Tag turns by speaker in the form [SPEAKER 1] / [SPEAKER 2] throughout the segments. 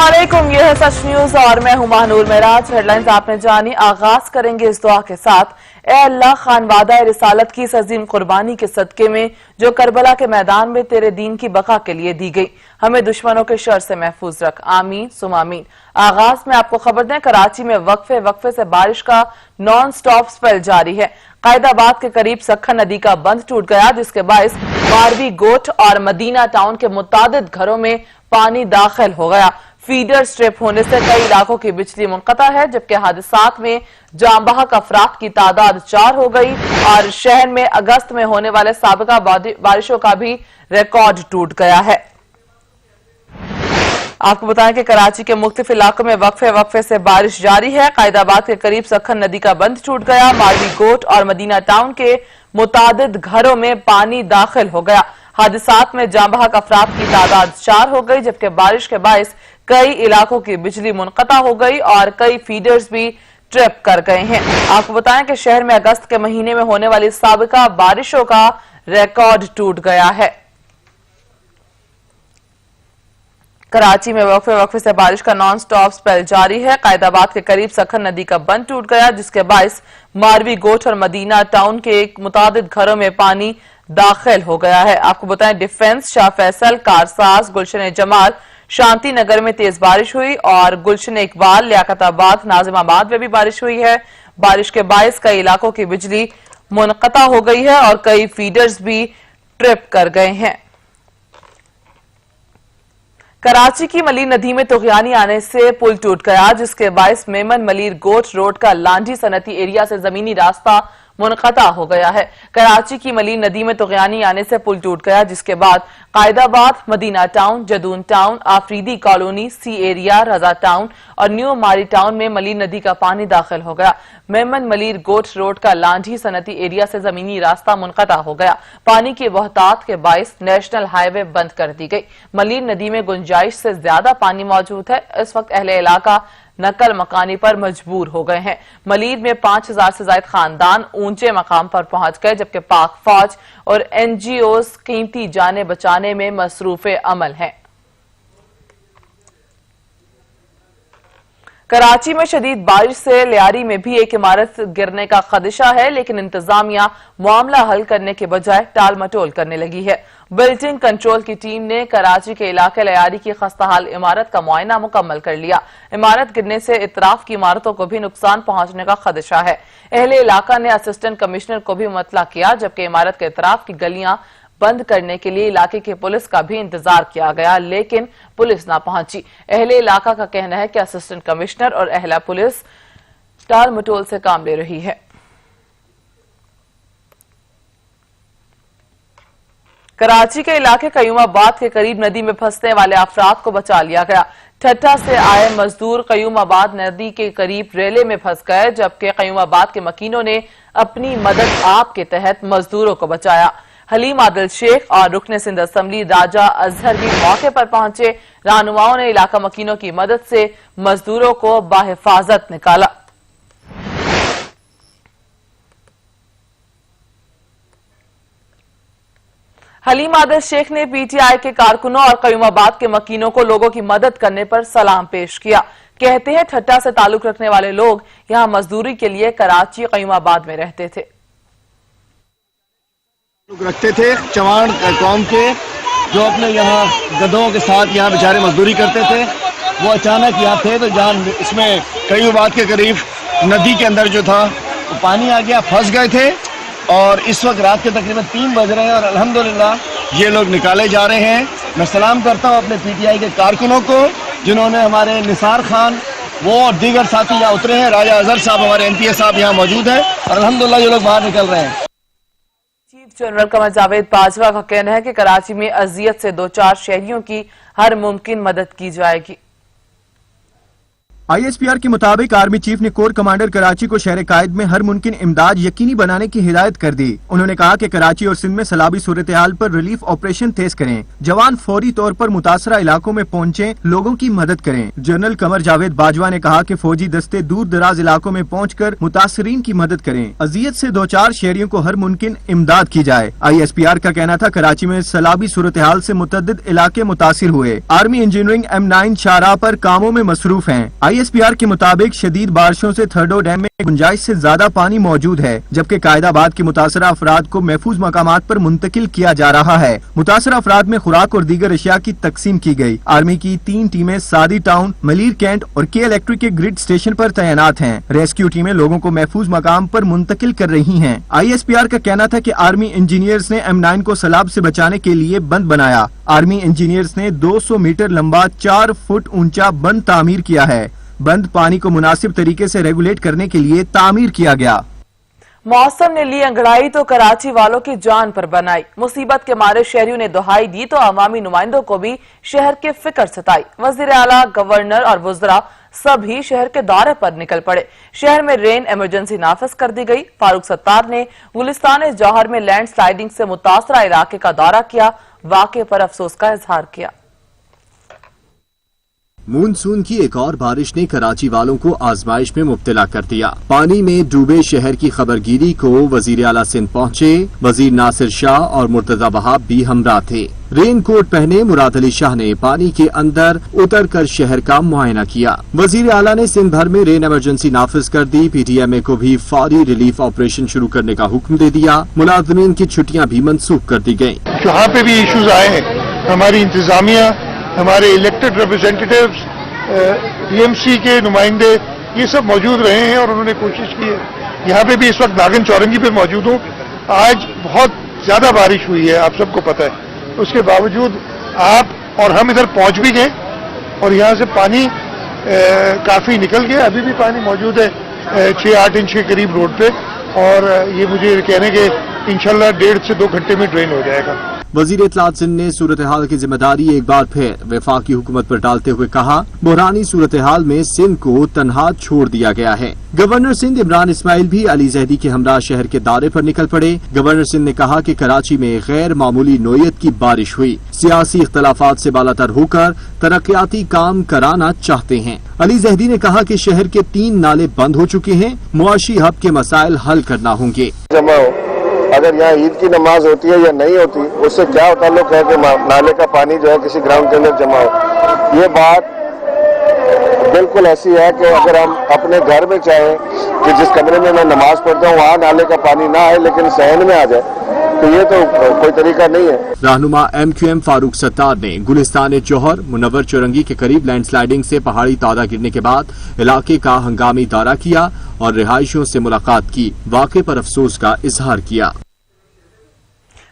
[SPEAKER 1] अस्सलाम वालेकुम, ये है सच न्यूज और मैं हूं महानूर मेराज। हेडलाइंस आपने जानी। आगाज करेंगे इस दुआ के साथ। ए अल्लाह, खानवादा रिसालत की इस अजीम कुर्बानी के सदके में जो करबला के मैदान में तेरे दीन की बका के लिए दी गई, हमें दुश्मनों के शर से महफूज रख। आमीन सुम आमीन। आगाज में आपको खबर दें, कराची में वक्फे से बारिश का नॉन स्टॉप स्पेल जारी है। कायदाबाद के करीब सखन नदी का बंध टूट गया, जिसके बायस मारवी गोट और मदीना टाउन के मुतादिद घरों में पानी दाखिल हो गया। फीडर स्ट्रिप होने से कई इलाकों की बिजली मुनक़ता है, जबकि हादसात में जाम बहक अफराद की तादाद 4 हो गई और शहर में अगस्त में होने वाले साबिका बारिशों का भी रिकॉर्ड टूट गया है। आपको बताएं कि कराची के मुख्तलिफ इलाकों में वक्फे से बारिश जारी है। कायदाबाद के करीब सखन नदी का बंध टूट गया। मारवी गोट और मदीना टाउन के मुतादिद घरों में पानी दाखिल हो गया। हादसात में जाम बहक अफराद की तादाद 4 हो गई, जबकि बारिश के बायस कई इलाकों की बिजली मुनक़ता हो गई और कई फीडर्स भी ट्रिप कर गए हैं। आपको बताएं कि शहर में अगस्त के महीने में होने वाली साबिका बारिशों का रिकॉर्ड टूट गया है। कराची में वक्फे से बारिश का नॉन स्टॉप स्पेल जारी है। कायदाबाद के करीब सखन नदी का बंध टूट गया, जिसके बायस मारवी गोट और मदीना टाउन के मुतादिद घरों में पानी दाखिल हो गया है। आपको बताएं, डिफेंस, शाह फैसल, कारसाज, गुलशन जमाल, शांति नगर में तेज बारिश हुई और गुलशन इकबाल, लियाकताबाद, नाजिमाबाद में भी बारिश हुई है। बारिश के बायस कई इलाकों की बिजली मुनक़ता हो गई है और कई फीडर्स भी ट्रिप कर गए हैं। कराची की मलीर नदी में तुग़यानी आने से पुल टूट गया, जिसके बायस मेमन मलीर गोट रोड का लांढी सनती एरिया से जमीनी रास्ता मुनक़ता हो गया है। कराची की मलीर नदी में तुग़यानी आने से पुल टूट गया, जिसके बाद Qaidabad, Madina town, Jadoon town, Afridi colony, C area, Raza town और न्यू मारी टाउन में मलीर नदी का पानी दाखिल हो गया। मेमन मलीर गोट रोड का लांढी सनती एरिया से जमीनी रास्ता मुनक़ता हो गया। पानी की बहतात के बायस नेशनल हाईवे बंद कर दी गई। मलीर नदी में गुंजाइश से ज्यादा पानी मौजूद है। इस वक्त अहले इलाका नकल मकानी पर मजबूर हो गए हैं। मलीर में 5000 से ज्यादा खानदान ऊंचे मकाम पर पहुंच गए, जबकि पाक फौज और एनजीओज कीमती जाने बचाने में मसरूफ अमल हैं। कराची में शदीद बारिश से लियारी में भी एक इमारत गिरने का खदशा है, लेकिन इंतजामिया मामला हल करने के बजाय टाल मटोल करने लगी है। बिल्डिंग कंट्रोल की टीम ने कराची के इलाके लियारी की खस्ताहाल इमारत का मुआयना मुकम्मल कर लिया। इमारत गिरने से इतराफ की इमारतों को भी नुकसान पहुंचने का खदशा है। अहले इलाका ने असिस्टेंट कमिश्नर को भी मुतला किया, जबकि इमारत के इतराफ की गलियां बंद करने के लिए इलाके की पुलिस का भी इंतजार किया गया, लेकिन पुलिस ना पहुंची। अहले इलाका का कहना है कि असिस्टेंट कमिश्नर और अहला पुलिस टाल मटोल से काम ले रही है। कराची के इलाके कयूमाबाद के करीब नदी में फंसने वाले अफराद को बचा लिया गया। ठट्टा से आए मजदूर कयूमाबाद नदी के करीब रेले में फंस गए, जबकि कयूमाबाद के मकीनों ने अपनी मदद आप के तहत मजदूरों को बचाया। हलीम आदिल शेख और रुकने सिंध असम्बली राजा अजहर भी मौके पर पहुंचे। रहनुमाओं ने इलाका मकीनों की मदद से मजदूरों को बाहिफाजत निकाला। हलीम आदिल शेख ने पीटीआई के कारकुनों और कयूमाबाद के मकीनों को लोगों की मदद करने पर सलाम पेश किया। कहते हैं, ठट्टा से ताल्लुक रखने वाले लोग यहां मजदूरी के लिए कराची कयूमाबाद में रहते थे।
[SPEAKER 2] रखते थे चवान कौम के, जो अपने यहाँ गधों के साथ यहाँ बेचारे मजदूरी करते थे। वो अचानक यहाँ थे तो जान इसमें कयूमाबाद के करीब नदी के अंदर जो था वो पानी आ गया, फंस गए थे और इस वक्त रात के तकरीबन 3 बज रहे हैं और अल्हम्दुलिल्लाह ये लोग निकाले जा रहे हैं। मैं सलाम करता हूँ अपने पीटीआई के कारकुनों को, जिन्होंने हमारे निसार खान वो और दीगर साथी यहाँ उतरे हैं। राजा अजहर साहब हमारे एमपीए साहब यहाँ मौजूद है और अल्हम्दुलिल्लाह ये लोग बाहर निकल रहे हैं।
[SPEAKER 1] चीफ जनरल कमर जावेद बाजवा का कहना है कि कराची में अजियत से 2-4 शहरियों की हर मुमकिन मदद की जाएगी।
[SPEAKER 3] ISPR के मुताबिक आर्मी चीफ ने कोर कमांडर कराची को शहर कायद में हर मुमकिन इमदाद यकीनी बनाने की हिदायत कर दी। उन्होंने कहा कि कराची और सिंध में सैलाबी सूरत हाल पर रिलीफ ऑपरेशन तेज करें, जवान फौरी तौर पर मुतासरा इलाकों में पहुंचे, लोगों की मदद करें। जनरल कमर जावेद बाजवा ने कहा कि फौजी दस्ते दूर दराज इलाकों में पहुंचकर मुतासरीन की मदद करें, अजियत से 2-4 शहरियों को हर मुमकिन इमदाद की जाए। ISPR का कहना था कराची में सैलाबी सूरत हाल से मुतअद्दिद इलाके मुतासिर हुए। आर्मी इंजीनियरिंग M9 शाहराह पर कामों में मसरूफ है। ISPR के मुताबिक शदीद बारिशों से थर्डो डैम में गुंजाइश से ज्यादा पानी मौजूद है, जबकि कायदाबाद के मुतासरा अफराद को महफूज मकामात पर मुंतकिल किया जा रहा है। मुतासरा अफराद में खुराक और दीगर अशिया की तकसीम की गई। आर्मी की 3 टीमें सादी टाउन, मलीर कैंट और के इलेक्ट्रिक के ग्रिड स्टेशन पर तैनात हैं। रेस्क्यू टीमें लोगों को महफूज मकाम पर मुंतकिल कर रही हैं। ISPR का कहना था कि आर्मी इंजीनियर्स ने M9 को सैलाब से बचाने के लिए बंद बनाया। आर्मी इंजीनियर्स ने 200 मीटर लंबा 4 फुट ऊंचा बंद तामीर किया है। बंद पानी को मुनासिब तरीके से रेगुलेट करने के लिए तामीर किया गया।
[SPEAKER 1] मौसम ने ली अंगड़ाई तो कराची वालों की जान पर बनाई। मुसीबत के मारे शहरियों ने दुहाई दी तो अवामी नुमाइंदों को भी शहर के फिक्र सताई। वजीर आला, गवर्नर और वुज़रा सभी शहर के दौरे पर निकल पड़े। शहर में रेन इमरजेंसी नाफिज कर दी गई। फारूक सत्तार ने गुलिस्तान जौहर में लैंड स्लाइडिंग से मुतासरा इलाके का दौरा किया, वाक़े पर अफसोस का इजहार किया।
[SPEAKER 4] मानसून की एक और बारिश ने कराची वालों को आजमाइश में मुब्तला कर दिया। पानी में डूबे शहर की खबरगिरी को वजीर आला सिंध पहुंचे। वजीर नासिर शाह और मुर्तजा वहाब भी हमरा थे। रेन कोट पहने मुराद अली शाह ने पानी के अंदर उतर कर शहर का मुआयना किया। वजीर आला ने सिंध भर में रेन इमरजेंसी नाफिज कर दी। PTMA को भी फौरी रिलीफ ऑपरेशन शुरू करने का हुक्म दे दिया। मुलाजमीन की छुट्टियां भी मंसूख कर दी गयी।
[SPEAKER 5] जहाँ पे भी इश्यूज आए हैं, हमारी इंतजामिया, हमारे इलेक्टेड रिप्रेजेंटेटिव्स, TMC के नुमाइंदे, ये सब मौजूद रहे हैं और उन्होंने कोशिश की है। यहाँ पे भी इस वक्त नागन चौरंगी पे मौजूद हूँ। आज बहुत ज्यादा बारिश हुई है, आप सबको पता है। उसके बावजूद आप और हम इधर पहुंच भी गए और यहाँ से पानी काफी निकल गया। अभी भी पानी मौजूद है 6-8 इंच के करीब रोड पे, और ये मुझे कहने के इंशाल्लाह 1.5 से 2 घंटे में ड्रेन हो जाएगा।
[SPEAKER 4] वजीर इत्तलात सिंध ने सूरत हाल की जिम्मेदारी एक बार फिर वफाकी हुकूमत पर डालते हुए कहा, बुरहानी सूरत हाल में सिंध को तन्हा छोड़ दिया गया है। गवर्नर सिंध इमरान इस्माइल भी अली जहदी के हमरा शहर के दौरे पर निकल पड़े। गवर्नर सिंध ने कहा कि कराची में गैर मामूली नोयत की बारिश हुई। सियासी इख्तलाफात से बालातर होकर तरक्याती काम कराना चाहते हैं। अली जहदी ने कहा कि शहर के 3 नाले बंद हो चुके हैं, मुआशी हब के मसाइल हल करना होंगे।
[SPEAKER 2] अगर यहाँ ईद की नमाज होती है या नहीं होती, उससे क्या ताल्लुक है कि नाले का पानी जो है किसी ग्राउंड के अंदर जमा हो। ये बात बिल्कुल ऐसी है कि अगर हम अपने घर में चाहें कि जिस कमरे में मैं नमाज पढ़ता हूँ वहाँ नाले का पानी ना आए लेकिन सहन में आ जाए, तो ये तो कोई तरीका नहीं है।
[SPEAKER 4] रहनुमा MQM फारूक सत्तार ने गुलिस्तान जौहर मुनव्वर चौरंगी के करीब लैंडस्लाइडिंग से पहाड़ी तादा गिरने के बाद इलाके का हंगामी दौरा किया और रिहायशियों से मुलाकात की। वाक़े पर अफसोस का इजहार किया।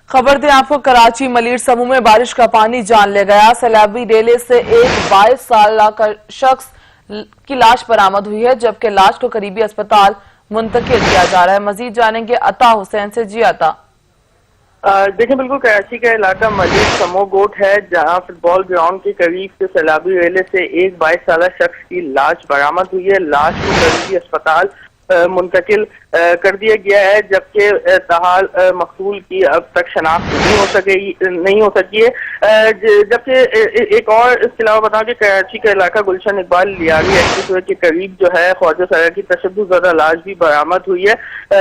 [SPEAKER 1] खबर दें आपको, कराची मलीर समूह में बारिश का पानी जान ले गया। सैलाबी डेले से एक 22 साल का शख्स की लाश बरामद हुई है, जबकि लाश को करीबी अस्पताल मुंतकिल किया जा रहा है। मजीद जानेंगे अता हुसैन से। जी अता।
[SPEAKER 6] देखिए, बिल्कुल कराची का इलाका मलीर समूह गोट है, जहां फुटबॉल ग्राउंड के करीब से सैलाबी रेले से एक 22 साल शख्स की लाश बरामद हुई है। लाश को करीबी अस्पताल मुंतकिल कर दिया गया है, जबकि ताहाल मकतूल की अब तक शनाख्त नहीं हो सकी है। जबकि एक और इसके अलावा बताऊं कि कराची का इलाका गुलशन इकबाल लियारी एक्सप्रेसवे के करीब जो है ख्वाजा सरा की तशद्दुद लाश भी बरामद हुई है।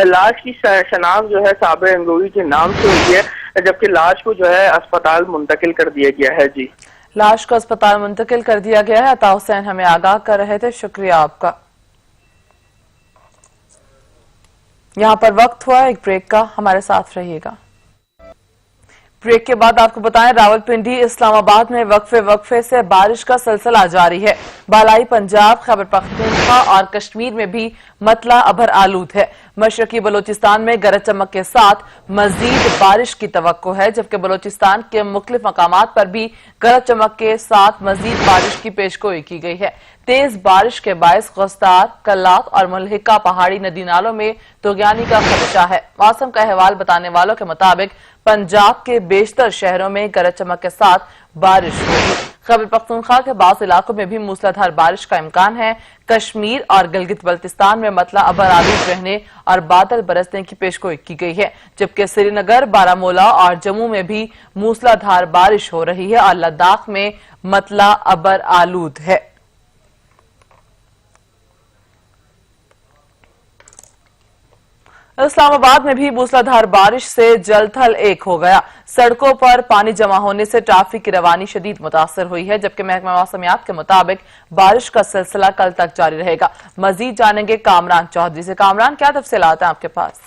[SPEAKER 6] लाश की शनाख्त जो है साबिर अंगूरी के नाम से हुई है, जबकि लाश को जो है अस्पताल मुंतकिल कर दिया गया है। जी,
[SPEAKER 1] लाश को अस्पताल मुंतकिल कर दिया गया है। अता हुसैन हमें आगाह कर रहे थे, शुक्रिया आपका। यहाँ पर वक्त हुआ एक ब्रेक का, हमारे साथ रहिएगा। ब्रेक के बाद आपको बताएं, रावलपिंडी इस्लामाबाद में वक्फे से बारिश का सिलसिला जारी है। बालाई पंजाब, खैबर पख्तूनख्वा और कश्मीर में भी मतला अभर आलूद है। मशरकी बलोचिस्तान में गरज चमक के साथ मजीद बारिश की तवक्को है, जबकि बलोचिस्तान के मुख्तलिफ मकामात पर भी गरज चमक के साथ मजीद बारिश की पेशगोई की गई है। तेज बारिश के बायस गुस्तार, कल्लात और मुल्हिका पहाड़ी नदी नालों में तुगयानी का खदशा है। मौसम का अहवाल बताने वालों के मुताबिक पंजाब के बेशतर शहरों में गरज चमक के साथ बारिश होगी। खैबर पख्तूनख्वा के बाज़ इलाकों में भी मूसलाधार बारिश का इम्कान है। कश्मीर और गिलगित बल्तिस्तान में मतला अबर आलूद रहने और बादल बरसने की पेशगोई की गई है, जबकि श्रीनगर, बारामूला और जम्मू में भी मूसलाधार बारिश हो रही है और लद्दाख में मतला अबर आलूद है। इस्लामाबाद में भी मूसलाधार बारिश से जलथल एक हो गया। सड़कों पर पानी जमा होने से ट्रैफिक की रवानी शदीद मुतासर हुई है, जबकि महकमा मौसमियात के मुताबिक बारिश का सिलसिला कल तक जारी रहेगा। मजीद जानेंगे कामरान चौधरी से। कामरान, क्या तफसीलात हैं आपके पास?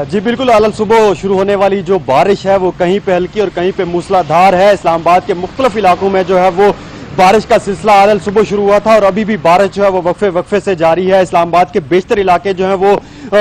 [SPEAKER 7] जी बिल्कुल, आलम सुबह शुरू होने वाली जो बारिश है वो कहीं पे हल्की और कहीं पे मूसलाधार है। इस्लामाबाद के मुख्तलिफ इलाकों में जो है वो बारिश का सिलसिला आलम सुबह शुरू हुआ था और अभी भी बारिश जो है वो वक्फे वक्फे से जारी है। इस्लामाबाद के बेशतर इलाके जो है वो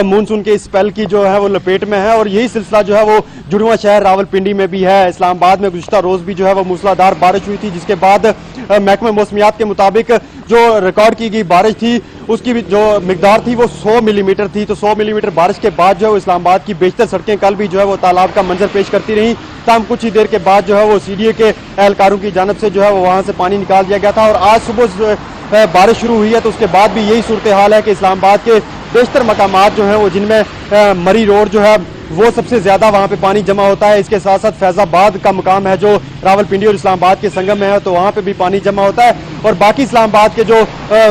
[SPEAKER 7] मानसून के इस स्पेल की जो है वो लपेट में है और यही सिलसिला जो है वो जुड़वा शहर रावलपिंडी में भी है। इस्लामाबाद में गुज़िश्ता रोज भी जो है वो मूसलाधार बारिश हुई थी, जिसके बाद महकमा मौसमियात के मुताबिक जो रिकॉर्ड की गई बारिश थी उसकी भी जो मिकदार थी वो 100 मिलीमीटर थी। तो 100 मिलीमीटर बारिश के बाद जो है इस्लामाबाद की बेशतर सड़कें कल भी जो है वो तालाब का मंजर पेश करती रहीं। तमाम कुछ ही देर के बाद जो है वो सीडीए के एहलकारों की जानब से जो है वो वहां से पानी निकाल दिया गया था और आज सुबह बारिश शुरू हुई है तो उसके बाद भी यही सूरत हाल है कि इस्लामाबाद के बेशतर मकामात जो हैं वो जिनमें मरी रोड जो है वो सबसे ज्यादा वहां पे पानी जमा होता है। इसके साथ साथ फैजाबाद का मुकाम है जो रावलपिंडी और इस्लामाबाद के संगम में है, तो वहां पे भी पानी जमा होता है और बाकी इस्लामाबाद के जो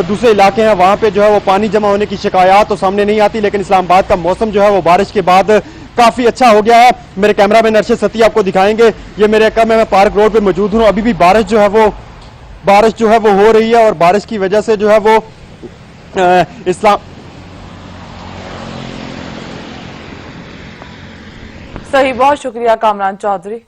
[SPEAKER 7] दूसरे इलाके हैं वहां पे जो है वो पानी जमा होने की शिकायत तो सामने नहीं आती, लेकिन इस्लामाबाद का मौसम जो है वो बारिश के बाद काफी अच्छा हो गया है। मेरे कैमरा मैन अरशद सती आपको दिखाएंगे, ये मेरे कम मैं पार्क रोड पे मौजूद हूँ। अभी भी बारिश जो है वो हो रही है और बारिश की वजह से जो है वो
[SPEAKER 1] सही, बहुत शुक्रिया कामरान चौधरी।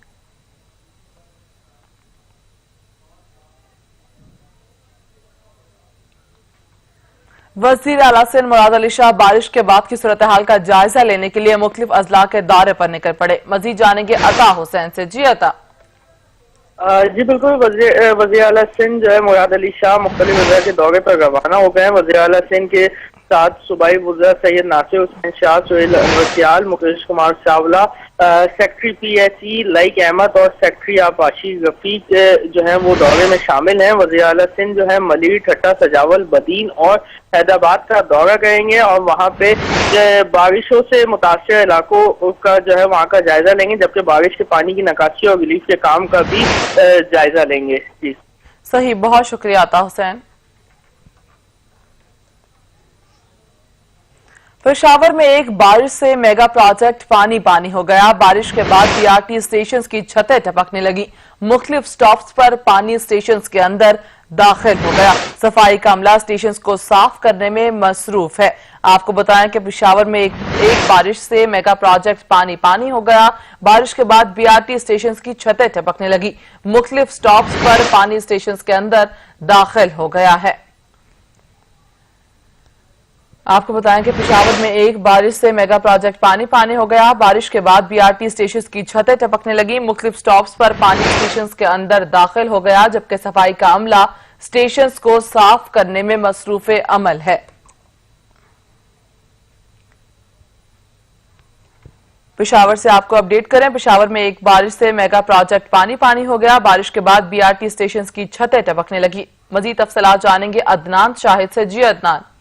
[SPEAKER 1] वजीर आला सिंध मुराद अली शाह बारिश के बाद की सूरत हाल का जायजा लेने के लिए मुख्तलिफ अजला के दौरे पर निकल पड़े। मजीद जानेंगे अता हुसैन से। जी अता।
[SPEAKER 6] जी बिल्कुल, वजीर आला सिंध जो है मुराद अली शाह मुख्तलिफ वजह के दौरे पर रवाना हो गए हैं। वजीर आला सिंध के साथ सूबाई वज़ीर सैयद नासिर हुसैन शाह, सुहेल अनवर, मुकेश कुमार चावला, सेक्रेटरी PSE लाइक अहमद और सेक्रेटरी आपाशी रफीक जो है वो दौरे में शामिल हैं। वज़ीर आला सिंध जो है मलीर, ठट्टा, सजावल, बदीन और हैदराबाद का दौरा करेंगे और वहाँ पे बारिशों से मुतासर इलाकों का जो है वहाँ का जायजा लेंगे, जबकि बारिश के पानी की निकासी और रिलीफ के काम का भी जायजा लेंगे। जी
[SPEAKER 1] सही, बहुत शुक्रिया अता हुसैन। पेशावर में एक बारिश से मेगा प्रोजेक्ट पानी पानी हो गया। बारिश के बाद BRT स्टेशन की छतें टपकने लगी। मुख्तलिफ स्टॉप्स पर पानी स्टेशन के अंदर दाखिल हो गया। सफाई का अमला स्टेशन को साफ करने में मसरूफ है। आपको बताएं कि पेशावर में एक बारिश से मेगा प्रोजेक्ट पानी पानी हो गया। बारिश के बाद BRT स्टेशन की छतें टपकने लगी। मुख्तलिफ स्टॉप्स पर पानी स्टेशन के अंदर दाखिल हो गया है। आपको बताएं कि पेशावर में एक बारिश से मेगा प्रोजेक्ट पानी पानी हो गया। बारिश के बाद BRT स्टेशन की छतें टपकने लगी। मुख्तलिफ स्टॉप्स पर पानी स्टेशन के अंदर दाखिल हो गया, जबकि सफाई का अमला स्टेशन को साफ करने में मसरूफ अमल है। पेशावर से आपको अपडेट करें, पेशावर में एक बारिश से मेगा प्रोजेक्ट पानी पानी हो गया। बारिश के बाद BRT स्टेशन की छतें टपकने लगी। मजीद तफसीलात जानेंगे अदनान शाहिद से। जी अदनान।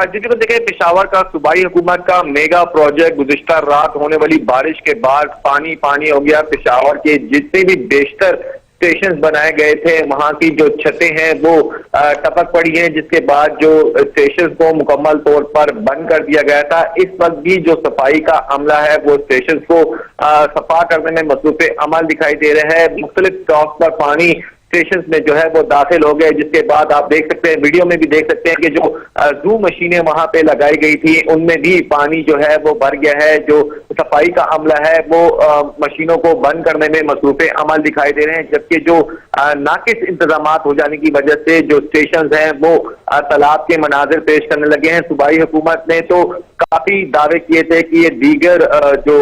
[SPEAKER 8] जिसको देखें, पेशावर का सूबाई हुकूमत का मेगा प्रोजेक्ट गुज़िश्ता रात होने वाली बारिश के बाद पानी पानी हो गया। पेशावर के जितने भी बेशतर स्टेशन बनाए गए थे वहां की जो छतें हैं वो टपक पड़ी हैं, जिसके बाद जो स्टेशन को मुकम्मल तौर पर बंद कर दिया गया था। इस वक्त भी जो सफाई का अमला है वो स्टेशन को सफा करने में मसरूफ अमल दिखाई दे रहा है। मुख्तलिफ स्टॉप पर पानी स्टेशन में जो है वो दाखिल हो गए, जिसके बाद आप देख सकते हैं, वीडियो में भी देख सकते हैं कि जो जूम मशीनें वहां पे लगाई गई थी उनमें भी पानी जो है वो भर गया है। जो सफाई का अमला है वो मशीनों को बंद करने में मसरूफ अमल दिखाई दे रहे हैं, जबकि जो नाकिस इंतजाम हो जाने की वजह से जो स्टेशन हैं वो तालाब के मनाजिर पेश करने लगे हैं। सूबाई हुकूमत ने तो काफी दावे किए थे कि ये दीगर जो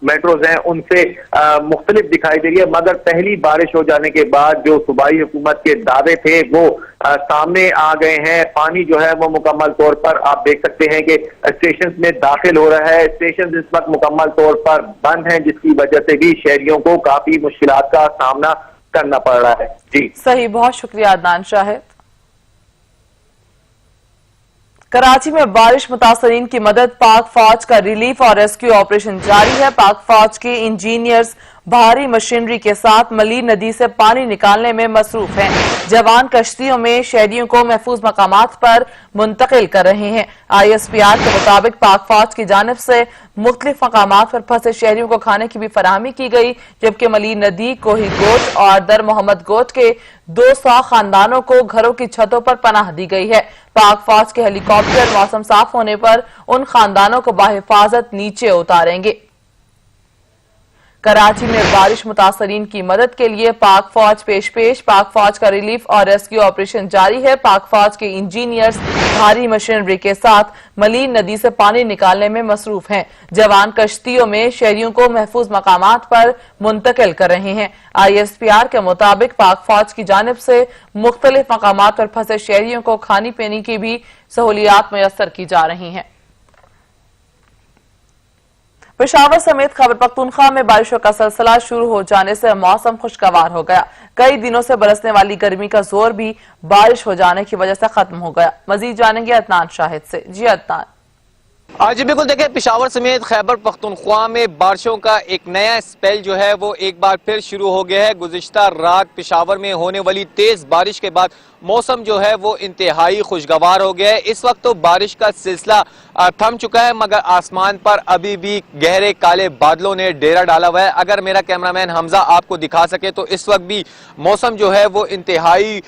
[SPEAKER 8] मेट्रोज हैं उनसे मुख्तलिफ दिखाई दे रही है, मगर पहली बारिश हो जाने के बाद जो सूबाई हुकूमत के दावे थे वो सामने आ गए हैं। पानी जो है वो मुकम्मल तौर पर आप देख सकते हैं कि स्टेशन में दाखिल हो रहा है। स्टेशन इस वक्त मुकम्मल तौर पर बंद हैं, जिसकी वजह से भी शहरियों को काफी मुश्किलात का सामना करना पड़ रहा है। जी
[SPEAKER 1] सही, बहुत शुक्रिया अदनान शाहिद। कराची में बारिश मुतासरीन की मदद, पाक फौज का रिलीफ और रेस्क्यू ऑपरेशन जारी है। पाक फौज के इंजीनियर्स भारी मशीनरी के साथ मलीर नदी से पानी निकालने में मसरूफ हैं। जवान कश्तियों में शहरियों को महफूज मकामात पर मुंतकिल कर रहे हैं। ISPR के मुताबिक पाक फौज की जानिब से मुख्तलिफ मकामात पर फंसे शहरियों को खाने की भी फराहमी की गई, जबकि मलीर नदी, कोही गोट और दर मोहम्मद गोट के 200 खानदानों को घरों की छतों पर पनाह दी गई है। पाक फौज के हेलीकॉप्टर मौसम साफ होने पर उन खानदानों को बाहिफाजत नीचे उतारेंगे। कराची में बारिश मुतासरीन की मदद के लिए पाक फौज पेश। पाक फौज का रिलीफ और रेस्क्यू ऑपरेशन जारी है। पाक फौज के इंजीनियर्स भारी मशीनरी के साथ मलीर नदी से पानी निकालने में मसरूफ हैं। जवान कश्तियों में शहरियों को महफूज मकामात पर मुंतकिल कर रहे हैं। ISPR के मुताबिक पाक फौज की जानिब से मुख्तलिफ मकामात पर फंसे शहरियों को खाने पीने की भी सहूलियात मुयस्सर की जा रही हैं। पेशावर समेत खैबर पख्तूनख्वा में बारिशों का सिलसिला शुरू हो जाने से मौसम खुशगवार हो गया। कई दिनों से बरसने वाली गर्मी का जोर भी बारिश हो जाने की वजह से खत्म हो गया। मजीद जानेंगे अदनान शाहिद से। जी अदनान।
[SPEAKER 9] जी बिल्कुल, देखिए पेशावर समेत खैबर पख्तूनख्वा में बारिशों का एक नया स्पेल जो है वो एक बार फिर शुरू हो गया है। गुज़िश्ता रात पेशावर में होने वाली तेज बारिश के बाद मौसम जो है वो इंतहाई खुशगवार हो गया है। इस वक्त तो बारिश का सिलसिला थम चुका है, मगर आसमान पर अभी भी गहरे काले बादलों ने डेरा डाला हुआ है। अगर मेरा कैमरामैन हमजा आपको दिखा सके तो इस वक्त भी मौसम जो है वो इंतहाई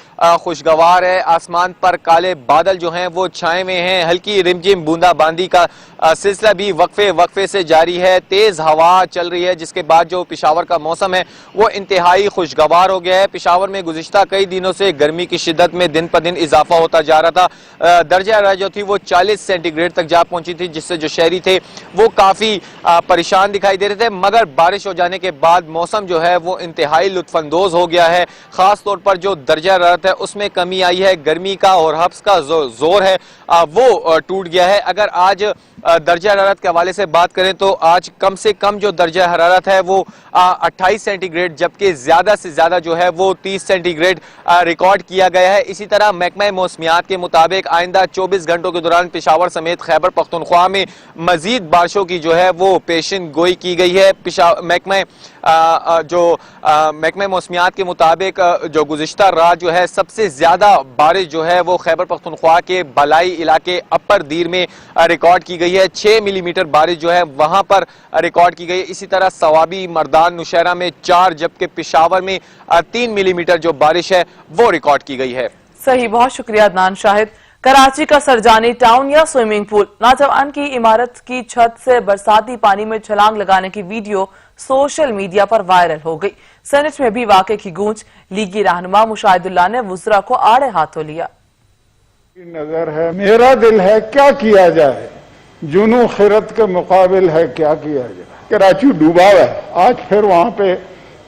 [SPEAKER 9] खुशगवार है। आसमान पर काले बादल जो हैं वो छाए हुए हैं। हल्की रिमझिम बूंदाबांदी का सिलसिला भी वक्फे से जारी है। तेज हवा चल रही है, जिसके बाद जो पेशावर का मौसम है वो इंतहाई खुशगवार हो गया है। पेशावर में गुज़िश्ता कई दिनों से गर्मी की शिद्दत में दिन पर दिन इजाफा होता जा रहा था। दर्जा हरारत जो थी वो 40 सेंटीग्रेड तक जा पहुंची थी, जिससे जो शहरी थे वो काफी परेशान दिखाई दे रहे थे। मगर बारिश हो जाने के बाद मौसम जो है वो इंतहाई लुत्फानंदोज हो गया है। खास तौर पर जो दर्जा हरारत है उसमें कमी आई है। गर्मी का और हब्स का जोर है वो टूट गया है। अगर आज दर्जा हरारत के हवाले से बात करें तो आज कम से कम जो दर्जा हरारत है वो 28 सेंटीग्रेड, जबकि ज्यादा से ज्यादा जो है वो 30 सेंटीग्रेड रिकॉर्ड किया गया है। इसी तरह महकमा मौसमियात के मुताबिक आइंदा 24 घंटों के दौरान पेशावर समेत खैबर पख्तूनख्वा में मजीद बारिशों की जो है वो पेशिन गोई की गई है। महकमा मौसमियात के मुताबिक जो गुज़िश्ता रात जो है सबसे ज्यादा बारिश जो है वो खैबर पख्तूनख्वा के बलाई इलाके अपर दीर में रिकॉर्ड की गई है। 6 मिलीमीटर बारिश जो है वहां पर रिकॉर्ड की गई। इसी तरह सवाबी, मर्दान, नुशैरा में 4, जबकि पेशावर में 3 मिलीमीटर जो बारिश है वो रिकॉर्ड की गई है।
[SPEAKER 1] सही, बहुत शुक्रिया अदनान शाहिद। कराची का सरजानी टाउन या स्विमिंग पूल, नौजवान की इमारत की छत से बरसाती पानी में छलांग लगाने की वीडियो सोशल मीडिया पर वायरल हो गई। सेनेट में भी वाकये की गूंज। लीगी रहनुमा मुशाहिदुल्लाह ने वुज़रा को आड़े हाथों लिया।
[SPEAKER 5] नजर है, मेरा दिल है, क्या किया जाए, जुनू खिरत के मुकाबिल है, क्या किया जाए। कराची डूबा है, आज फिर वहां पे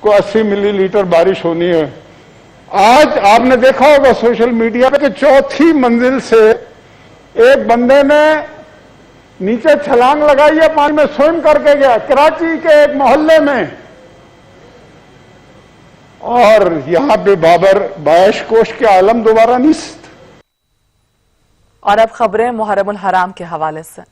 [SPEAKER 5] को 80 मिलीलीटर बारिश होनी है। आज आपने देखा होगा सोशल मीडिया पे कि 4थी मंजिल से एक बंदे ने नीचे छलांग लगाई है, पानी में स्विम करके गया कराची के एक मोहल्ले में। और यहां पे बाबर बायश कोश के आलम दोबारा निस्त।
[SPEAKER 1] और अब खबरें मुहर्रमुल हराम के हवाले से।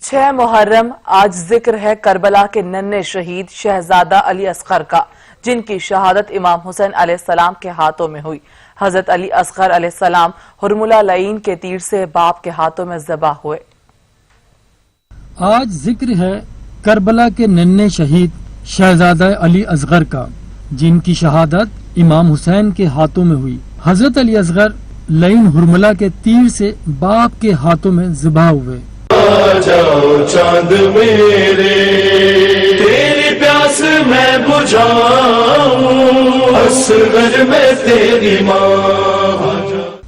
[SPEAKER 1] छह मुहर्रम आज जिक्र है करबला के नन्हे शहीद शहजादा अली असगर का, जिनकी शहादत इमाम हुसैन अलैहिस्सलाम के हाथों में हुई। हजरत अली असगर अलैहिस्सलाम हुर्मुला लईन के तीर से बाप के हाथों में ज़बा हुए।
[SPEAKER 10] आज जिक्र है करबला के नन्हे शहीद शहजादा अली असगर का, जिनकी शहादत इमाम हुसैन के हाथों में हुई। हजरत अली असगर लईन हुर्मुला के तीर से बाप के हाथों में ज़बा हुए।
[SPEAKER 11] जाओ चांद मेरे, तेरी प्यास मैं बुझाऊं, असगर में तेरी माँ।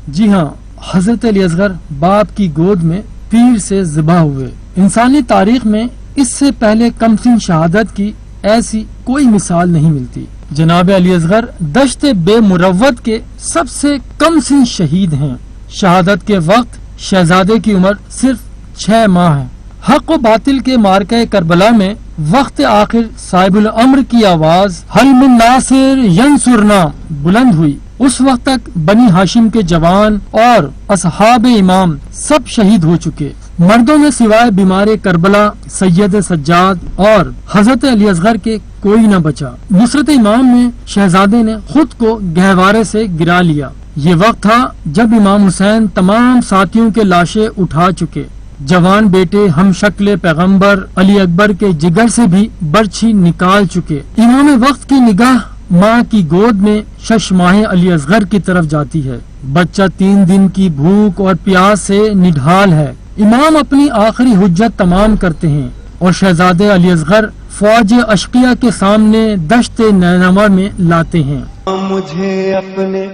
[SPEAKER 10] जी हाँ, हजरत अली असगर बाप की गोद में पीर से ज़िबा हुए। इंसानी तारीख में इससे पहले कमसिन शहादत की ऐसी कोई मिसाल नहीं मिलती। जनाब अली असगर दश्त बेमुरव्वत के सबसे कम सिन शहीद हैं। शहादत के वक्त शहजादे की उम्र सिर्फ 6 माह है। हक व बातिल के मार्के करबला में वक्त आखिर साहिबुल अम्र की आवाज हल मिन नासिर यंसुरना बुलंद हुई। उस वक्त तक बनी हाशिम के जवान और असहाब इमाम सब शहीद हो चुके। मर्दों में सिवाय बीमार करबला, सैयद सज्जाद और हजरत अली असगर के कोई न बचा। नुसरत इमाम में शहजादे ने खुद को गहवारे से गिरा लिया। ये वक्त था जब इमाम हुसैन तमाम साथियों के लाशें उठा चुके। जवान बेटे हम शक्ल पैगम्बर अली अकबर के जिगर से भी बर्छी निकाल चुके। इमाम वक्त की निगाह माँ की गोद में शशमाहे अली असगर की तरफ जाती है। बच्चा 3 दिन की भूख और प्यास से निढाल है। इमाम अपनी आखिरी हुज्जत तमाम करते हैं और शहजादे अली असगर फौज अशकिया के सामने दश्त नैनवा में लाते हैं।
[SPEAKER 11] मुझे अपने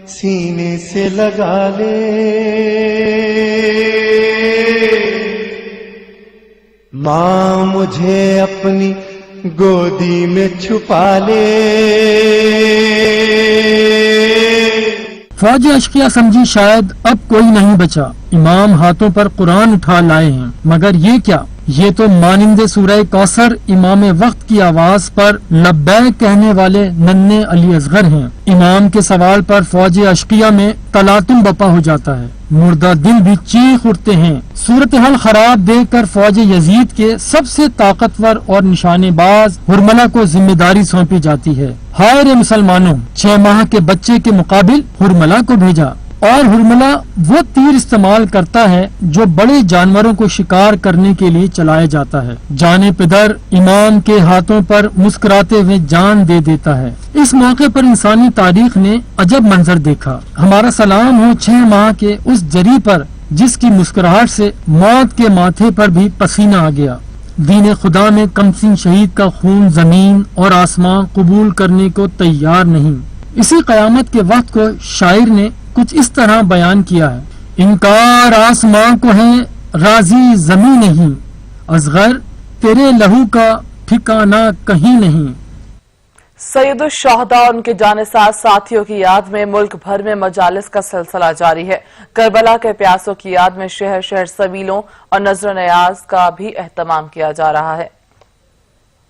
[SPEAKER 11] सीने से लगा ले, माँ मुझे अपनी गोदी में छुपा ले।
[SPEAKER 10] फौज अशकिया समझी शायद अब कोई नहीं बचा। इमाम हाथों पर कुरान उठा लाए हैं, मगर ये क्या, ये तो मानिंदे सूरह कौसर इमाम वक्त की आवाज पर लब्बैक कहने वाले नन्हे अली असगर हैं। इमाम के सवाल पर फौज अशकिया में तलातुम बपा हो जाता है। मुर्दा दिल भी चीख उठते हैं। सूरत हाल खराब देखकर फौज यजीद के सबसे ताकतवर और निशानेबाज हुरमला को जिम्मेदारी सौंपी जाती है। हाय रे मुसलमानों, 6 माह के बच्चे के मुकाबिल हुरमला को भेजा। और हुरमला वो तीर इस्तेमाल करता है जो बड़े जानवरों को शिकार करने के लिए चलाया जाता है। जाने पिदर इमाम के हाथों पर मुस्कुराते हुए जान दे देता है। इस मौके पर इंसानी तारीख ने अजब मंजर देखा। हमारा सलाम हो 6 माह के उस जरी पर जिसकी मुस्कुराहट से मौत के माथे पर भी पसीना आ गया। दीन खुदा में कमसिन शहीद का खून जमीन और आसमां कबूल करने को तैयार नहीं। इसी कयामत के वक्त को शायर ने कुछ इस तरह बयान किया है। इनकार आसमां को है, राजी जमीन नहीं, असगर तेरे लहू का ठिकाना कहीं नहीं।
[SPEAKER 1] सैयद शहदा और उनके जानेसार साथियों की याद में मुल्क भर में मजालिस का सिलसिला जारी है। करबला के प्यासों की याद में शहर शहर सबीलों और नजर न्याज का भी एहतमाम किया जा रहा है।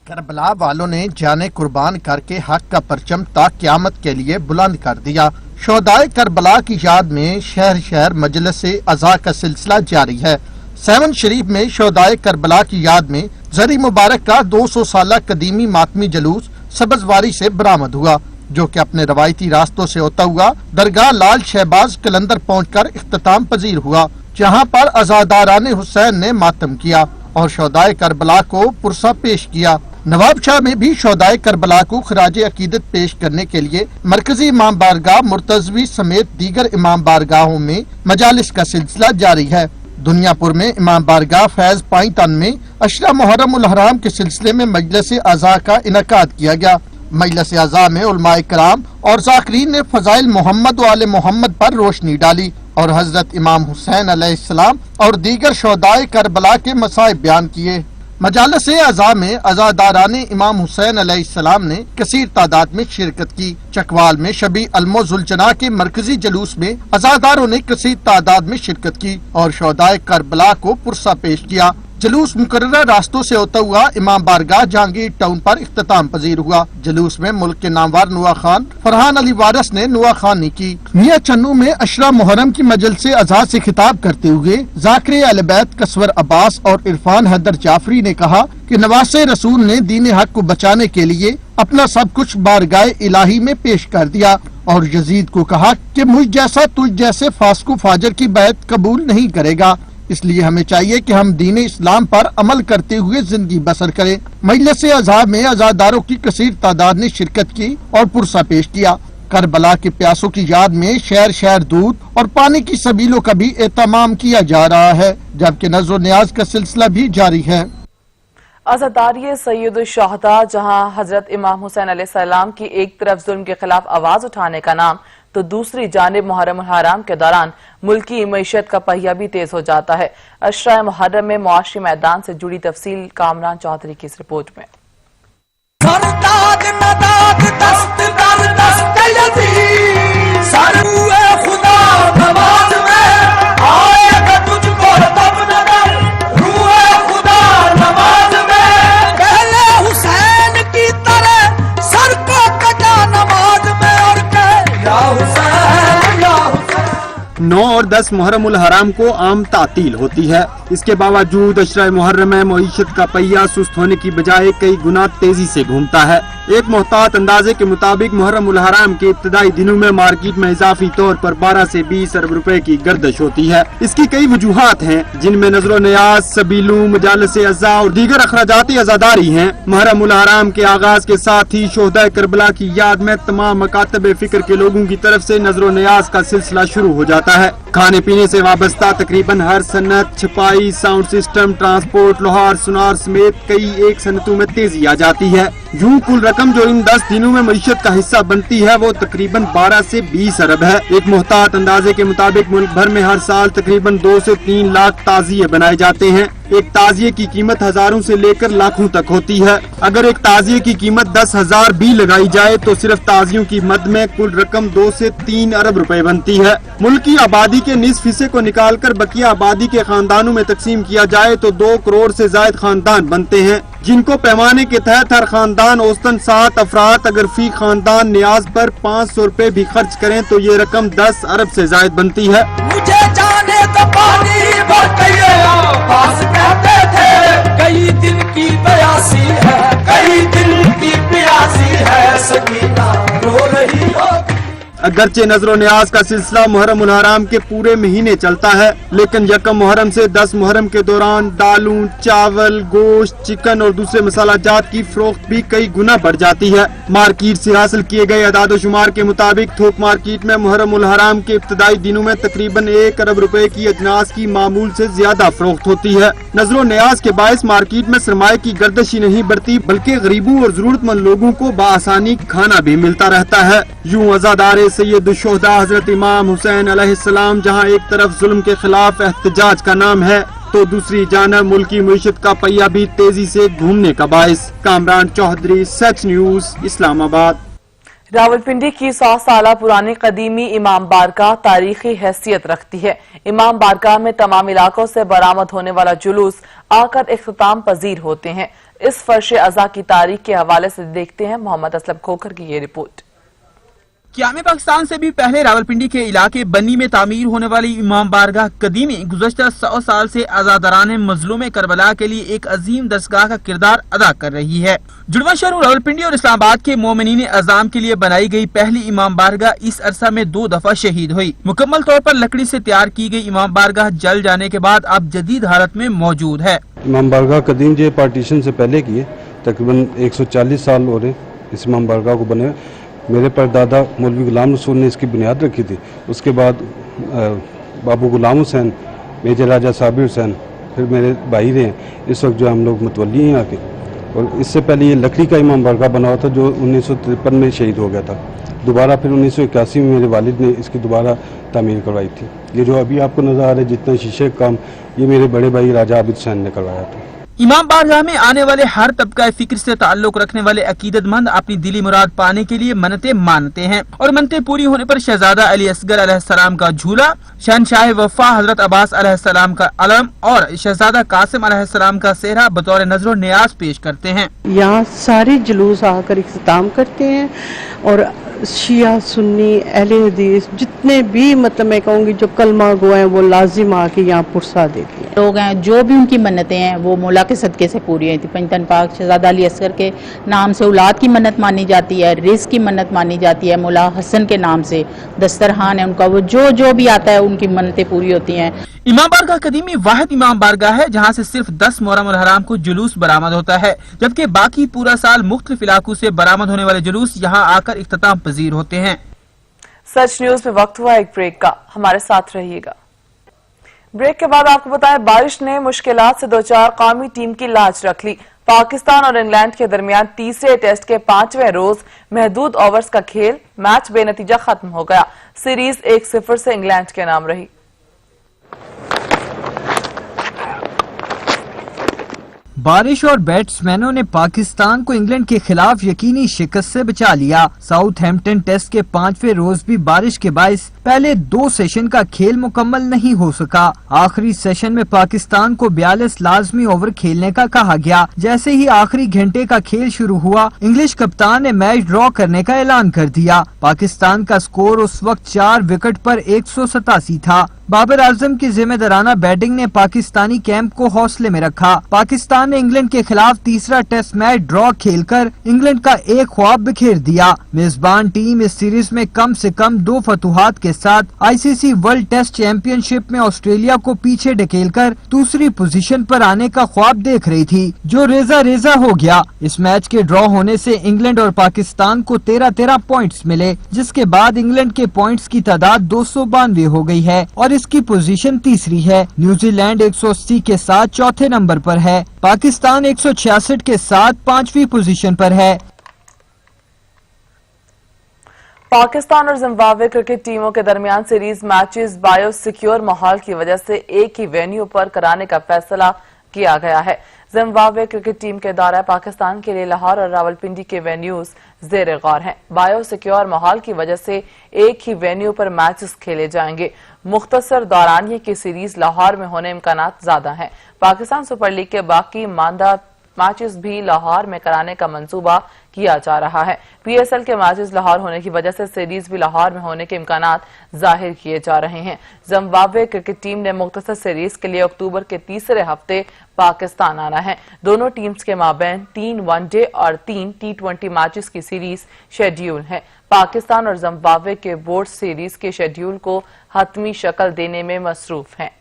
[SPEAKER 12] करबला वालों ने जाने कुर्बान करके हक का परचम ता क़यामत के लिए बुलंद कर दिया। शोहदाए करबला की याद में शहर शहर मजलिस अज़ा का सिलसिला जारी है। 7 शरीफ में शोहदाए करबला की याद में जरी मुबारक का 200 साल कदीमी मातमी जलूस सब्ज़वारी से बरामद हुआ, जो कि अपने रवायती रास्तों से होता हुआ दरगाह लाल शहबाज कलंदर पहुंचकर इख्तिताम पजीर हुआ, जहां पर अज़ादारान हुसैन ने मातम किया और शोहदाए करबला को पुरसा पेश किया। नवाब शाह में भी शोहदाए करबला को खराज अकीदत पेश करने के लिए मरकजी इमाम बारगाह मुर्तजवी समेत दीगर इमाम बारगाहों में मजालिस का सिलसिला जारी है। दुनियापुर में इमाम बारगाह फैज पाइतन में अशरा मुहर्रम उल हराम के सिलसिले में मजलिस अज़ा का इनकाद किया गया। मजलिस अज़ा में उलमाए कराम और ज़ाकिरीन ने फ़ज़ाइल मोहम्मद व आले मोहम्मद पर रोशनी डाली और हजरत इमाम हुसैन अलैहिस्सलाम और दीगर शोहदाए करबला के मसाइब बयान किए। मजालिस अज़ा में अज़ादारान इमाम हुसैन अलैहिस्सलाम ने कसीर तादाद में शिरकत की। चकवाल में शबी अलमोजुलजना के मरकजी जलूस में अज़ादारों ने कसीर तादाद में शिरकत की और शोहदाए करबला को पुरसा पेश किया। जलूस मुकर्ररा रास्तों से होता हुआ इमाम बारगाह जहांगीर टाउन पर इख्तिताम पजीर हुआ। जलूस में मुल्क के नामवर नुआ खान फरहान अली वारस ने नुआ खानी की। मियां चन्नू में अशरा मुहर्रम की मजलिस अज़ा से खिताब करते हुए ज़ाकिर अहले बैत कसवर अब्बास और इरफान हैदर जाफरी ने कहा कि नवासे रसूल ने दीन हक को बचाने के लिए अपना सब कुछ बारगाह इलाही में पेश कर दिया और यजीद को कहा कि मुझ जैसा तुझ जैसे फास्को फाजर की बैत कबूल नहीं करेगा, इसलिए हमें चाहिए कि हम दीन इस्लाम पर अमल करते हुए जिंदगी बसर करें। मजलिस अज़ा में अज़ादारों की कसीर तादाद ने शिरकत की और पुरसा पेश किया। کربلا کے پیاسوں کی یاد میں شہر شہر دودھ اور پانی کی سبیلوں کا بھی اہتمام کیا جا رہا ہے، جبکہ نذر و نیاز کا سلسلہ بھی جاری ہے۔
[SPEAKER 1] عزاداری سید الشہداء، جہاں حضرت امام حسین علیہ السلام کی ایک طرف ظلم کے خلاف آواز اٹھانے کا نام تو دوسری جانب محرم الحرام کے دوران ملکی معیشت کا پہیہ بھی تیز ہو جاتا ہے۔ عشرہ محرم میں معاشی میدان سے جڑی تفصیل کامران چودھری کی اس رپورٹ میں۔
[SPEAKER 4] نو اور 10 محرم الحرام کو عام تعطیل ہوتی ہے، اس کے باوجود عشرہ محرم میں معیشت کا پہیہ سست ہونے کی بجائے کئی گنا تیزی سے گھومتا ہے۔ ایک محتاط اندازے کے مطابق محرم الحرام کے ابتدائی دنوں میں مارکیٹ میں اضافی طور پر 12 سے 20 ارب روپے کی گردش ہوتی ہے۔ اس کی کئی وجوہات ہیں، جن میں نذر و نیاز، سبیلوں، مجالس عزا اور دیگر اخراجاتی عزاداری ہیں۔ محرم الحرام کے آغاز کے ساتھ ہی شہداء کربلا کی یاد میں تمام مکاتب فکر کے لوگوں کی طرف سے نذر و نیاز کا سلسلہ شروع ہو جاتا ہے۔ کھانے پینے سے وابستہ تقریباً ہر صنعت، چھپائی، ساؤنڈ سسٹم، ٹرانسپورٹ، لوہار سنار سمیت کئی ایک صنعتوں میں تیزی آ جاتی ہے۔ یوں کل رقم جو ان 10 دنوں میں معیشت کا حصہ بنتی ہے وہ تقریباً 12 سے 20 ارب ہے۔ ایک محتاط اندازے کے مطابق ملک بھر میں ہر سال تقریباً 2 سے 3 لاکھ تعزیے بنائے جاتے ہیں۔ ایک تعزیے کی قیمت ہزاروں سے لے کر لاکھوں تک ہوتی ہے۔ اگر ایک تعزیے کی قیمت 10,000 بھی لگائی جائے تو صرف تعزیوں کی مد میں کل رقم 2 سے 3 ارب روپے بنتی ہے۔ ملک کی آبادی کے نصف حصے کو نکال کر بقیہ آبادی کے خاندانوں میں تقسیم کیا جائے تو 2 کروڑ سے زائد خاندان بنتے ہیں، جن کو پیمانے کے تحت ہر خاندان اوسطاً 7 افراد اگر فی خاندان نیاز پر 500 روپے بھی خرچ کریں تو یہ رقم 10 ارب سے زائد بنتی ہے۔
[SPEAKER 13] مجھے جانے تو پانی بھر گئے پاس کہتے تھے، کئی دن کی پیاسی ہے، کئی دن کی پیاسی ہے، سکینہ رو رہی ہو۔
[SPEAKER 4] اگرچہ نذر و نیاز کا سلسلہ محرم الحرام کے پورے مہینے چلتا ہے، لیکن یکم محرم سے 10 محرم کے دوران دالوں، چاول، گوشت، چکن اور دوسرے مسالہ جات کی فروخت بھی کئی گنا بڑھ جاتی ہے۔ مارکیٹ سے حاصل کیے گئے اعداد و شمار کے مطابق تھوک مارکیٹ میں محرم الحرام کے ابتدائی دنوں میں تقریباً 1 ارب روپے کی اجناس کی معمول سے زیادہ فروخت ہوتی ہے۔ نذر و نیاز کے باعث مارکیٹ میں سرمایہ کی گردش ہی نہیں بڑھتی بلکہ غریبوں اور ضرورت مند لوگوں کو بآسانی کھانا بھی ملتا رہتا ہے۔ یوں عزادار سید الشہداء حضرت امام حسین علیہ السلام جہاں ایک طرف ظلم کے خلاف احتجاج کا نام ہے تو دوسری جانب ملکی معیشت کا پہیہ بھی تیزی سے گھومنے کا باعث۔ کامران چودھری، سچ نیوز، اسلام آباد۔
[SPEAKER 1] راولپنڈی کی 100 سالہ پرانی قدیمی امام بارگاہ تاریخی حیثیت رکھتی ہے۔ امام بارگاہ میں تمام علاقوں سے برآمد ہونے والا جلوس آ کر اختتام پذیر ہوتے ہیں۔ اس فرش عزا کی تاریخ کے حوالے سے دیکھتے ہیں محمد اسلم کھوکھر کی یہ رپورٹ۔
[SPEAKER 14] قیام پاکستان سے بھی پہلے راولپنڈی کے علاقے بنی میں تعمیر ہونے والی امام بارگاہ قدیمی گزشتہ 100 سال سے عزاداران مظلوم کربلا کے لیے ایک عظیم درسگاہ کا کردار ادا کر رہی ہے۔ جڑواں شہر راولپنڈی اور اسلام آباد کے مومنین اعظام کے لیے بنائی گئی پہلی امام بارگاہ اس عرصہ میں 2 دفعہ شہید ہوئی۔ مکمل طور پر لکڑی سے تیار کی گئی امام بارگاہ جل جانے کے بعد اب جدید حالت میں موجود ہے۔
[SPEAKER 15] امام بارگاہ قدیم جو پارٹیشن سے پہلے کی ہے، تقریباً 140 سال ہو رہے اس امام بارگاہ کو بنے۔ میرے پردادا مولوی غلام رسول نے اس کی بنیاد رکھی تھی، اس کے بعد بابو غلام حسین، میجر راجہ صابر حسین، پھر میرے بھائی رہے ہیں۔ اس وقت جو ہم لوگ متولی ہیں آ کے، اور اس سے پہلے یہ لکڑی کا امام بارگاہ بنا ہوا تھا جو 1953 میں شہید ہو گیا تھا۔ دوبارہ پھر 1981 میں میرے والد نے اس کی دوبارہ تعمیر کروائی تھی۔ یہ جو ابھی آپ کو نظر آ رہا ہے جتنا شیشے کا کام، یہ میرے بڑے بھائی راجہ عابد حسین نے کروایا تھا۔
[SPEAKER 14] امام بارگاہ میں آنے والے ہر طبقہ فکر سے تعلق رکھنے والے عقیدت مند اپنی دلی مراد پانے کے لیے منتیں مانتے ہیں، اور منتیں پوری ہونے پر شہزادہ علی اصغر علیہ السلام کا جھولا، شہنشاہ وفا حضرت عباس علیہ السلام کا علم اور شہزادہ قاسم علیہ السلام کا سہرا بطور نذر و نیاز پیش کرتے ہیں۔
[SPEAKER 16] یہاں سارے جلوس آ کر اختتام کرتے ہیں، اور شیعہ سنی اہل حدیث جتنے بھی میں کہوں گی جو کلمہ گو ہیں وہ لازم آ کے یہاں پرسا دیتے ہیں۔
[SPEAKER 17] لوگ ہیں جو بھی ان کی منتیں ہیں وہ مولا کے صدقے سے پوری ہوئی تھی۔ پنجتن پاک شہزادہ علی اصغر کے نام سے اولاد کی منت مانی جاتی ہے، رزق کی منت مانی جاتی ہے، مولا حسن کے نام سے دسترخوان ہے ان کا، وہ جو بھی آتا ہے ان کی منتیں پوری ہوتی ہیں۔
[SPEAKER 14] امام بارگاہ قدیمی واحد امام بارگاہ ہے جہاں سے صرف 10 محرم الحرام کو جلوس برآمد ہوتا ہے، جبکہ باقی پورا سال مختلف علاقوں سے برآمد ہونے والے جلوس یہاں آ کر اختتام پذیر ہوتے ہیں۔
[SPEAKER 1] सच न्यूज में वक्त हुआ एक ब्रेक का, हमारे साथ रहिएगा। ब्रेक के बाद आपको बताएं, बारिश ने मुश्किलात से दो चार कौमी टीम की लाज रख ली। पाकिस्तान और इंग्लैंड के दरमियान तीसरे टेस्ट के 5वें रोज महदूद ओवर्स का खेल, मैच बेनतीजा खत्म हो गया। सीरीज 1-0 से इंग्लैंड के नाम रही।
[SPEAKER 3] बारिश और बैट्समैनों ने पाकिस्तान को इंग्लैंड के खिलाफ यकीनी शिकस्त से बचा लिया। साउथहैम्पटन टेस्ट के 5वें रोज भी बारिश के बायस पहले 2 सेशन का खेल मुकम्मल नहीं हो सका। आखिरी सेशन में पाकिस्तान को 42 लाजमी ओवर खेलने का कहा गया। जैसे ही आखिरी घंटे का खेल शुरू हुआ, इंग्लिश कप्तान ने मैच ड्रॉ करने का ऐलान कर दिया। पाकिस्तान का स्कोर उस वक्त 4 विकेट पर 187 था। बाबर आजम की जिम्मेदाराना बैटिंग ने पाकिस्तानी कैंप को हौसले में रखा। पाकिस्तान ने इंग्लैंड के खिलाफ तीसरा टेस्ट मैच ड्रॉ खेलकर इंग्लैंड का एक ख्वाब बिखेर दिया। मेजबान टीम इस सीरीज में कम से कम 2 फतुहात के साथ आईसीसी वर्ल्ड टेस्ट चैंपियनशिप में ऑस्ट्रेलिया को पीछे ढकेलकर दूसरी पोजीशन पर आने का ख्वाब देख रही थी, जो रेजा रेजा हो गया। इस मैच के ड्रॉ होने से इंग्लैंड और पाकिस्तान को 13-13 पॉइंट्स मिले, जिसके बाद इंग्लैंड के पॉइंट्स की तादाद 292 हो गई है और इसकी पोजीशन तीसरी है। न्यूजीलैंड 180 के साथ चौथे नंबर पर है। पाकिस्तान 166 के साथ 5वीं पोजीशन पर है।
[SPEAKER 1] पाकिस्तान और जिम्बाब्वे क्रिकेट टीमों के दरमियान सीरीज मैचेस बायो सिक्योर माहौल की वजह से एक ही वेन्यू पर कराने का फैसला किया गया है। जिम्बाब्वे क्रिकेट टीम के दौरा पाकिस्तान के लिए लाहौर और रावलपिंडी के वेन्यूज जेर गौर हैं। बायो सिक्योर माहौल की वजह से एक ही वेन्यू पर मैचेस खेले जाएंगे। मुख्तसर दौरानिये की सीरीज लाहौर में होने इम्कानात ज्यादा हैं। पाकिस्तान सुपर लीग के बाकी मानदा मैचेस भी लाहौर में कराने का मंसूबा किया जा रहा है। पीएसएल के मैचेस लाहौर होने की वजह से सीरीज भी लाहौर में होने के इम्कानात जाहिर किए जा रहे हैं। जिम्बाब्वे क्रिकेट टीम ने मुख्तसर सीरीज के लिए अक्टूबर के तीसरे हफ्ते पाकिस्तान आना है। दोनों टीम्स के माबैन 3 वनडे और 3 T20 मैचेस की सीरीज शेड्यूल है। पाकिस्तान और जिम्बाब्वे के बोर्ड सीरीज के शेड्यूल को हतमी शक्ल देने में मसरूफ हैं।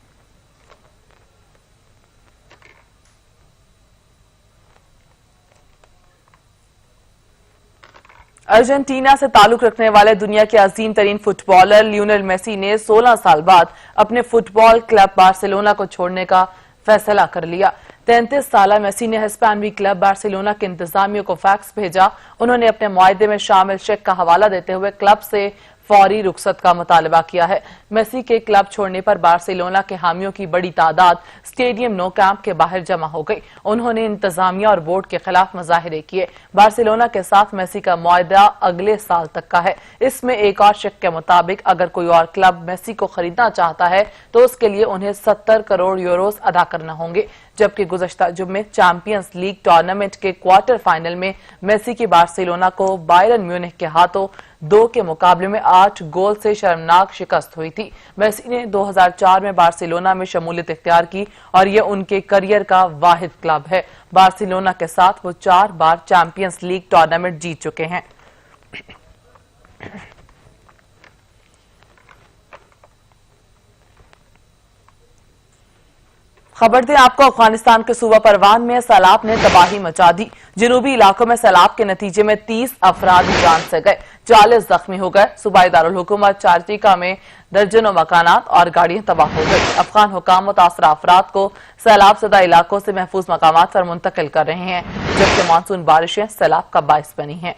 [SPEAKER 1] अर्जेंटीना से ताल्लुक रखने वाले दुनिया के अजीम तरीन फुटबॉलर लियोनेल मेसी ने 16 साल बाद अपने फुटबॉल क्लब बार्सिलोना को छोड़ने का फैसला कर लिया। 33 साल मेसी ने हिस्पैनवी क्लब बार्सिलोना के इंतजामिया को फैक्स भेजा। उन्होंने अपने मुआहदे में शामिल चेक का हवाला देते हुए क्लब से फौरी रुखसत का मुतालबा किया है। मेसी के क्लब छोड़ने पर बार्सिलोना के हामियों की बड़ी तादाद स्टेडियम नो कैंप के बाहर जमा हो गई। उन्होंने इंतजामिया और बोर्ड के खिलाफ मुजाहिरे किए। बार्सिलोना के साथ मेसी का मुआहदा अगले साल तक का है। इसमें एक और शेख के मुताबिक अगर कोई और क्लब मेसी को खरीदना चाहता है तो उसके लिए उन्हें 70 करोड़ यूरोस अदा करना होंगे। जबकि गुज़श्ता जुम्मे चैंपियंस लीग टूर्नामेंट के क्वार्टर फाइनल में मेसी की बार्सिलोना को बायरन म्यूनिख के हाथों 2 के मुकाबले में 8 गोल से शर्मनाक शिकस्त हुई थी। मेसी ने 2004 में बार्सिलोना में शमूलियत इख्तियार की और यह उनके करियर का वाहिद क्लब है। बार्सिलोना के साथ वो 4 बार चैंपियंस लीग टूर्नामेंट जीत चुके हैं। खबर दें आपको, अफगानिस्तान के सूबा परवान में सैलाब ने तबाही मचा दी। जनूबी इलाकों में सैलाब के नतीजे में 30 अफराद जान से गए, 40 जख्मी हो गए। सूबाई दारुल हुकूमत चारचिका में दर्जनों मकानात और गाड़ियां तबाह हो गई। अफगान हुकाम मुतासरा अफराद को सैलाब ज़दा इलाकों से महफूज मकामात पर मुंतकिल कर रहे हैं, जबकि मानसून बारिशें सैलाब का बाइस बनी हैं।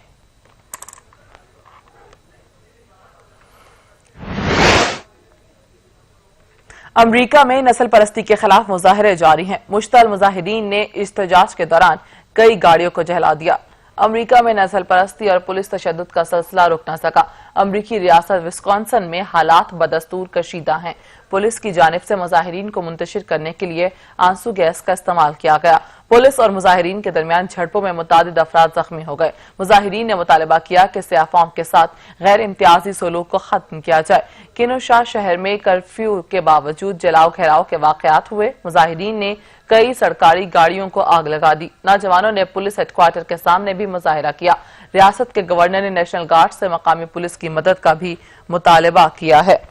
[SPEAKER 1] अमरीका में नस्ल परस्ती के खिलाफ मुजाहरे जारी हैं। मुश्तल मुजाहिरीन ने इस्तेजाज के दौरान कई गाड़ियों को जला दिया। अमरीका में नस्ल परस्ती और पुलिस तशद्दुद का सिलसिला रुक न सका। अमरीकी रियासत विस्कॉन्सन में हालात बदस्तूर कशीदा हैं। पुलिस की जानिब से मुजाहिरीन को मुंतशिर करने के लिए आंसू गैस का इस्तेमाल किया गया। पुलिस और मुजाहिरीन के दरमियान झड़पों में मुतादिद अफराद जख्मी हो गए। मुजाहिरीन ने मुतालबा किया कि सियाफाम के साथ गैर इम्तियाजी सलूक को खत्म किया जाए। किनोशाह शहर में कर्फ्यू के बावजूद जलाओ घेराव के वाकयात हुए। मुजाहिरीन ने कई सरकारी गाड़ियों को आग लगा दी। नौजवानों ने पुलिस हेडक्वार्टर के सामने भी मुजाहिरा किया। रियासत के गवर्नर ने नेशनल गार्ड से मकामी पुलिस की मदद का भी मुतालबा किया है।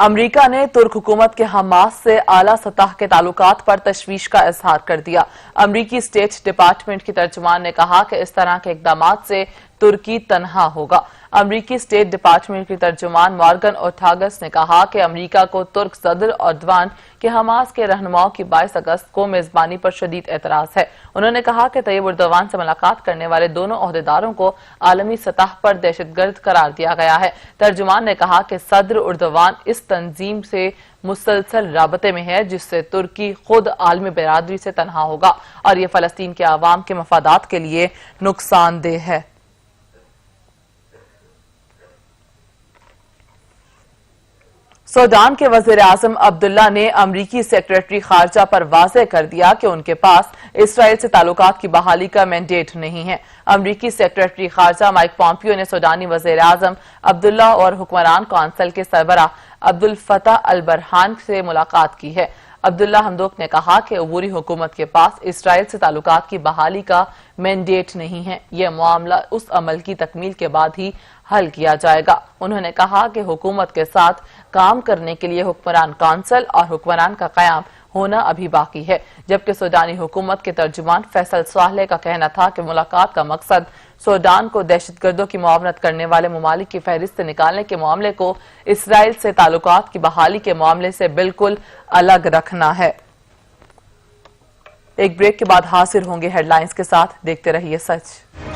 [SPEAKER 1] امریکہ نے ترک حکومت کے حماس سے اعلیٰ سطح کے تعلقات پر تشویش کا اظہار کر دیا۔ امریکی اسٹیٹ ڈپارٹمنٹ کی ترجمان نے کہا کہ اس طرح کے اقدامات سے ترکی تنہا ہوگا۔ امریکی اسٹیٹ ڈپارٹمنٹ کی ترجمان مارگن اوٹاگس نے کہا کہ امریکہ کو ترک صدر اردوان کے حماس کے رہنماؤں کی 22 اگست کو میزبانی پر شدید اعتراض ہے۔ انہوں نے کہا کہ طیب اردوان سے ملاقات کرنے والے دونوں عہدیداروں کو عالمی سطح پر دہشت گرد قرار دیا گیا ہے۔ ترجمان نے کہا کہ صدر اردوان اس تنظیم سے مسلسل رابطے میں ہے جس سے ترکی خود عالمی برادری سے تنہا ہوگا اور یہ فلسطین کے عوام کے مفادات کے لیے نقصان دہ ہے۔ سوڈان کے وزیر اعظم عبداللہ نے امریکی سیکریٹری خارجہ پر واضح کر دیا کہ ان کے پاس اسرائیل سے تعلقات کی بحالی کا مینڈیٹ نہیں ہے۔ امریکی سیکریٹری خارجہ مائک پومپیو نے سوڈانی وزیر اعظم عبداللہ اور حکمران کونسل کے سربراہ عبدالفتاح البرہان سے ملاقات کی ہے۔ عبداللہ حمدوک نے کہا کہ عبوری حکومت کے پاس اسرائیل سے تعلقات کی بحالی کا مینڈیٹ نہیں ہے۔ یہ معاملہ اس عمل کی تکمیل کے بعد ہی حل کیا جائے گا۔ انہوں نے کہا کہ حکومت کے ساتھ کام کرنے کے لیے حکمران کونسل اور حکمران کا قیام ہونا ابھی باقی ہے، جبکہ سوڈانی حکومت کے ترجمان فیصل صالح کا کہنا تھا کہ ملاقات کا مقصد سوڈان کو دہشت گردوں کی معاونت کرنے والے ممالک کی فہرست سے نکالنے کے معاملے کو اسرائیل سے تعلقات کی بحالی کے معاملے سے بالکل الگ رکھنا ہے۔ ایک بریک کے بعد حاضر ہوں گے ہیڈ لائنز کے ساتھ، دیکھتے رہیے سچ۔